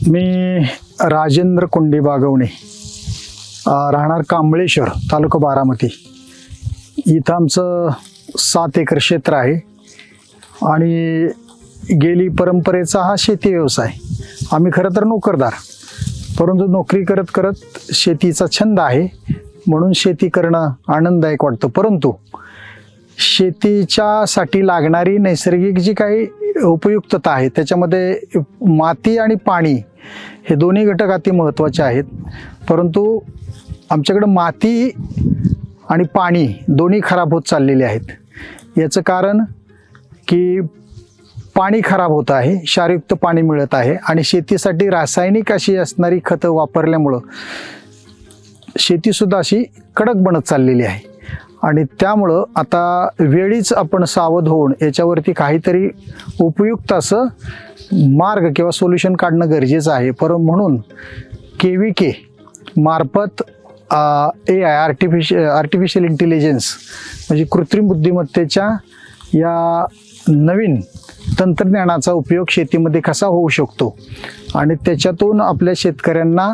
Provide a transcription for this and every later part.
मी राजेंद्र कोंडी बागवणे, राहणार कांबळेश्वर, तालुका बारामती. इथं आमचं 7 एकर क्षेत्र आहे आणि गेली परंपरेचा हा शेती व्यवसाय. आम्ही खरं तर नोकरदार, परंतु नोकरी करत करत शेतीचा छंद आहे म्हणून शेती करणं आनंददायक वाटतं. परंतु शेतीच्यासाठी लागणारी नैसर्गिक जी काही उपयुक्तता आहे त्याच्यामध्ये माती आणि पाणी हे दोन्ही घटक अति महत्त्वाचे आहेत. परंतु आमच्याकडे माती आणि पाणी दोन्ही खराब होत चाललेले आहेत. याचं कारण की पाणी खराब होत आहे, क्षारयुक्त पाणी मिळत आहे आणि शेतीसाठी रासायनिक अशी असणारी खतं वापरल्यामुळं शेतीसुद्धा अशी कडक बनत चाललेली आहे. आणि त्यामुळं आता वेळीच आपण सावध होऊन याच्यावरती काहीतरी उपयुक्त असं मार्ग किंवा सोल्युशन काढणं गरजेचं आहे. म्हणून KVK मार्फत AI आर्टिफिशियल इंटेलिजन्स म्हणजे कृत्रिम बुद्धिमत्तेच्या या नवीन तंत्रज्ञानाचा उपयोग शेतीमध्ये कसा होऊ शकतो आणि त्याच्यातून आपल्या शेतकऱ्यांना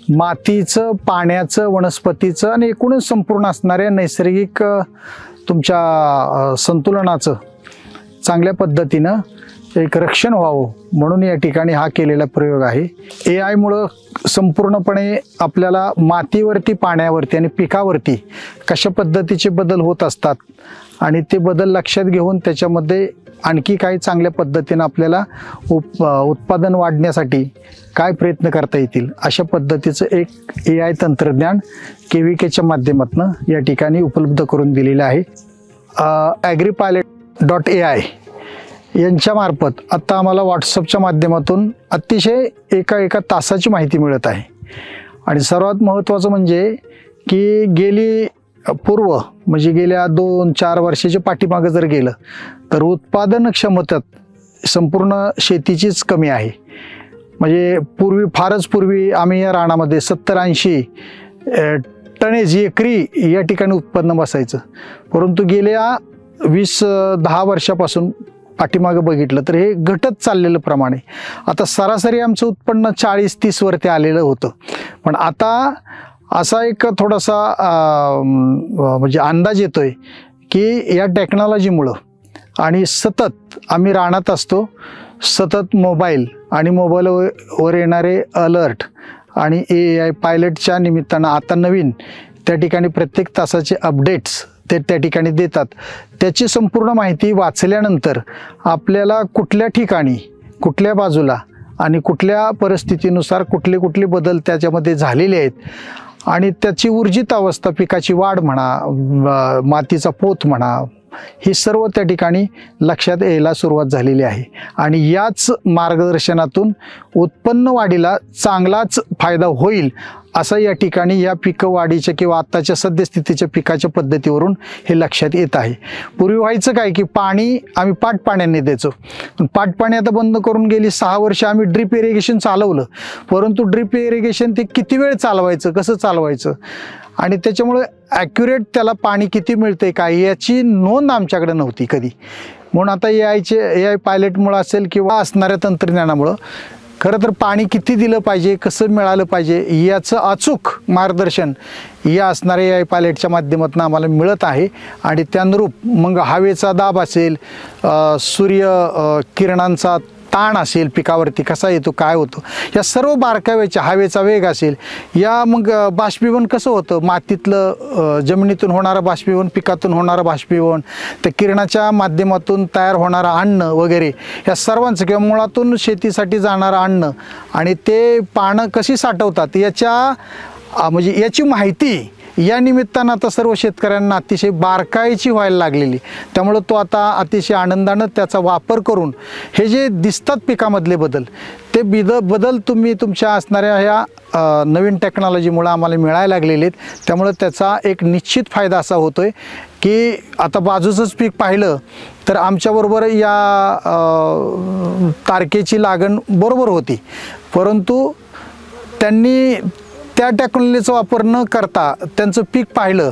मातीचं, पाण्याचं, वनस्पतीचं आणि एकूणच संपूर्ण असणाऱ्या नैसर्गिक तुमच्या संतुलनाचं चांगल्या पद्धतीनं एक रक्षण व्हावं म्हणून या ठिकाणी हा केलेला प्रयोग आहे. AIमुळं संपूर्णपणे आपल्याला मातीवरती, पाण्यावरती आणि पिकावरती कशा पद्धतीचे बदल होत असतात आणि ते बदल लक्षात घेऊन त्याच्यामध्ये आणखी काही चांगल्या पद्धतीनं आपल्याला उत्पादन वाढण्यासाठी काय प्रयत्न करता येतील अशा पद्धतीचं एक AI तंत्रज्ञान KVKच्या माध्यमातून या ठिकाणी उपलब्ध करून दिलेलं आहे. agripilot.ai यांच्यामार्फत आत्ता आम्हाला व्हॉट्सअपच्या माध्यमातून अतिशय एका तासाची माहिती मिळत आहे. आणि सर्वात महत्त्वाचं म्हणजे की पूर्व म्हणजे गेल्या 2-4 वर्षाच्या पाठीमागं जर गेलं तर उत्पादन क्षमतेत संपूर्ण शेतीचीच कमी आहे. म्हणजे फारच पूर्वी आम्ही या रानामध्ये 70-80 टनेज एकरी या ठिकाणी उत्पन्न बसायचं. परंतु गेल्या 20-10 वर्षापासून पाठीमागं बघितलं तर हे घटत चाललेलं प्रमाण आहे. आता सरासरी आमचं उत्पन्न 40-30 वरती आलेलं होतं. पण आता असा एक थोडासा म्हणजे अंदाज येतोय की या टेक्नॉलॉजीमुळं आणि सतत आम्ही रानात असतो, सतत मोबाईल आणि मोबाईलवर येणारे अलर्ट आणि AI पायलटच्या निमित्तानं आता नवीन त्या ठिकाणी प्रत्येक तासाचे अपडेट्स ते त्या ठिकाणी देतात. त्याची संपूर्ण माहिती वाचल्यानंतर आपल्याला कुठल्या ठिकाणी, कुठल्या बाजूला आणि कुठल्या परिस्थितीनुसार कुठले बदल त्याच्यामध्ये झालेले आहेत आणि त्याची ऊर्जित अवस्था, पिकाची वाढ म्हणा, मातीचा पोत म्हणा, हे सर्व त्या ठिकाणी लक्षात यायला सुरुवात झालेली आहे. आणि याच मार्गदर्शनातून उत्पन्न वाढीला चांगलाच फायदा होईल असं या ठिकाणी या पिकवाढीच्या किंवा आत्ताच्या सद्यस्थितीच्या पिकाच्या पद्धतीवरून हे लक्षात येत आहे. पूर्वी व्हायचं काय की पाणी आम्ही पाटपाण्याने द्यायचो. पाटपाणी आता बंद करून गेली 6 वर्ष आम्ही ड्रिप इरिगेशन चालवलं. परंतु ड्रिप इरिगेशन ते किती वेळ चालवायचं, कसं चालवायचं आणि त्याच्यामुळे ॲक्युरेट त्याला पाणी किती मिळतंय काय याची नोंद आमच्याकडे नव्हती कधी. म्हणून आता AI पायलटमुळं असेल किंवा असणाऱ्या तंत्रज्ञानामुळं खरं तर पाणी किती दिलं पाहिजे, कसं मिळालं पाहिजे याचं अचूक मार्गदर्शन या असणाऱ्या AI पायलटच्या माध्यमातून आम्हाला मिळत आहे. आणि त्यानुरूप मग हवेचा दाब असेल, सूर्य किरणांचा ताण असेल, पिकावरती कसा येतो, काय होतं, या सर्व बारकाव्याच्या, हवेचा वेग असेल, या मग बाष्पीभवन कसं होतं, मातीतलं जमिनीतून होणारं बाष्पीभवन, पिकातून होणारं बाष्पीभवन, त्या किरणाच्या माध्यमातून तयार होणारं अन्न वगैरे या सर्वांचं किंवा मुळातून शेतीसाठी जाणारं अन्न आणि ते पानं कशी साठवतात म्हणजे याची माहिती या निमित्तानं आता सर्व शेतकऱ्यांना अतिशय बारकाईची व्हायला लागलेली. त्यामुळं तो आता अतिशय आनंदानं त्याचा वापर करून हे जे दिसतात पिकामधले बदल, ते बदल तुम्ही तुमच्या असणाऱ्या ह्या नवीन टेक्नॉलॉजीमुळे आम्हाला मिळायला लागलेले आहेत. त्यामुळे त्याचा एक निश्चित फायदा असा होतोय की आता बाजूचंच पीक पाहिलं तर आमच्याबरोबर या तारखेची लागण बरोबर होती, परंतु त्यांनी त्या टेक्नॉलॉजीचा वापर न करता त्यांचं पीक पाहिलं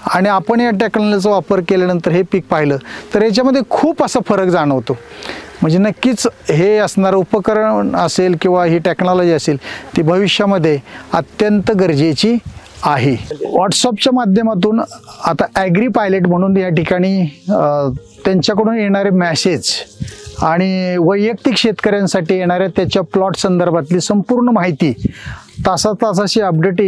आणि आपण या टेक्नॉलॉजीचा वापर केल्यानंतर हे पीक पाहिलं तर याच्यामध्ये खूप असा फरक जाणवतो. म्हणजे नक्कीच हे असणारं उपकरण असेल किंवा ही टेक्नॉलॉजी असेल ती भविष्यामध्ये अत्यंत गरजेची आहे. व्हॉट्सअपच्या माध्यमातून आता ॲग्री पायलट म्हणून या ठिकाणी त्यांच्याकडून येणारे मॅसेज आणि वैयक्तिक शेतकऱ्यांसाठी येणाऱ्या त्याच्या प्लॉट संदर्भातली संपूर्ण माहिती तासातासाची अपडेट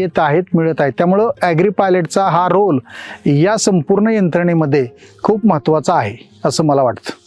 मिळत आहेत. त्यामुळं ॲग्री पायलटचा हा रोल या संपूर्ण यंत्रणेमध्ये खूप महत्त्वाचा आहे असं मला वाटतं.